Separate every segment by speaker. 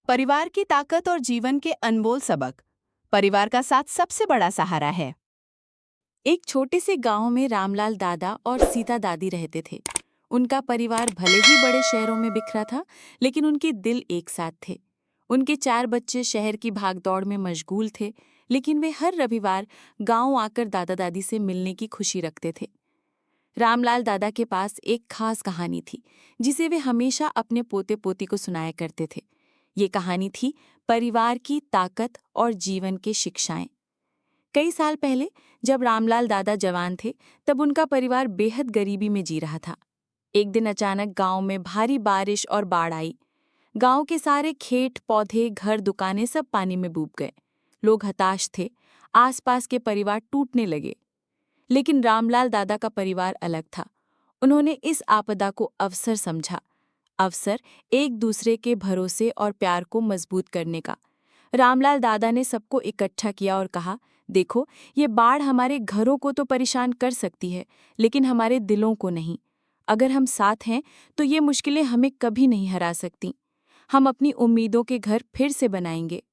Speaker 1: परिवार की ताकत और जीवन के अनमोल सबक। परिवार का साथ सबसे बड़ा सहारा है।
Speaker 2: एक छोटे से गांव में रामलाल दादा और सीता दादी रहते थे। उनका परिवार भले ही बड़े शहरों में बिखरा था, लेकिन उनके दिल एक साथ थे। उनके 4 बच्चे शहर की भागदौड़ में मशगूल थे, लेकिन वे हर रविवार गांव आकर दादा दादी से मिलने की खुशी रखते थे। रामलाल दादा के पास एक खास कहानी थी, जिसे वे हमेशा अपने पोते पोती को सुनाया करते थे। ये कहानी थी परिवार की ताकत और जीवन की शिक्षाएं। कई साल पहले जब रामलाल दादा जवान थे, तब उनका परिवार बेहद गरीबी में जी रहा था। एक दिन अचानक गांव में भारी बारिश और बाढ़ आई। गांव के सारे खेत, पौधे, घर, दुकानें सब पानी में डूब गए। लोग हताश थे। आसपास के परिवार टूटने लगे। लेकिन रामलाल दादा का परिवार अलग था। उन्होंने इस आपदा को अवसर समझा। अवसर एक दूसरे के भरोसे और प्यार को मजबूत करने का। रामलाल दादा ने सबको इकट्ठा किया और कहा, देखो, ये बाढ़ हमारे घरों को तो परेशान कर सकती है, लेकिन हमारे दिलों को नहीं। अगर हम साथ हैं तो ये मुश्किलें हमें कभी नहीं हरा सकती। हम अपनी उम्मीदों के घर फिर से बनाएंगे।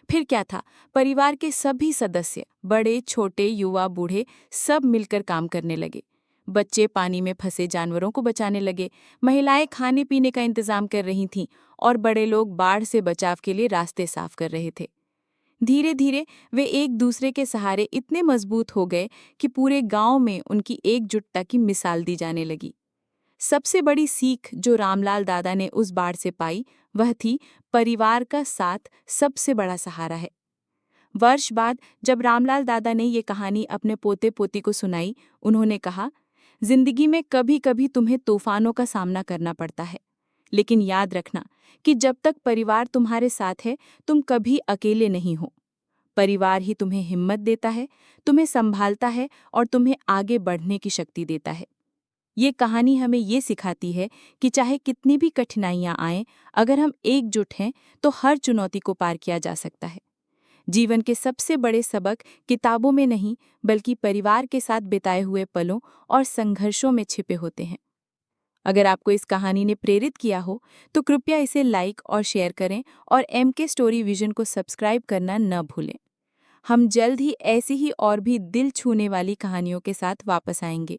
Speaker 2: फिर क्या था, परिवार के सभी सदस्य, बड़े छोटे, युवा बूढ़े, सब मिलकर काम करने लगे। बच्चे पानी में फंसे जानवरों को बचाने लगे, महिलाएं खाने पीने का इंतजाम कर रही थीं और बड़े लोग बाढ़ से बचाव के लिए रास्ते साफ कर रहे थे। धीरे धीरे वे एक दूसरे के सहारे इतने मजबूत हो गए कि पूरे गांव में उनकी एकजुटता की मिसाल दी जाने लगी। सबसे बड़ी सीख जो रामलाल दादा ने उस बाढ़ से पाई, वह थी परिवार का साथ सबसे बड़ा सहारा है। वर्ष बाद जब रामलाल दादा ने ये कहानी अपने पोते पोती को सुनाई, उन्होंने कहा, जिंदगी में कभी कभी तुम्हें तूफानों का सामना करना पड़ता है, लेकिन याद रखना कि जब तक परिवार तुम्हारे साथ है, तुम कभी अकेले नहीं हो। परिवार ही तुम्हें हिम्मत देता है, तुम्हें संभालता है और तुम्हें आगे बढ़ने की शक्ति देता है। ये कहानी हमें ये सिखाती है कि चाहे कितनी भी कठिनाइयां आएं, अगर हम एकजुट हैं तो हर चुनौती को पार किया जा सकता है। जीवन के सबसे बड़े सबक किताबों में नहीं, बल्कि परिवार के साथ बिताए हुए पलों और संघर्षों में छिपे होते हैं। अगर आपको इस कहानी ने प्रेरित किया हो, तो कृपया इसे लाइक और शेयर करें और MK स्टोरी विजन को सब्सक्राइब करना न भूलें। हम जल्द ही ऐसी ही और भी दिल छूने वाली कहानियों के साथ वापस आएंगे।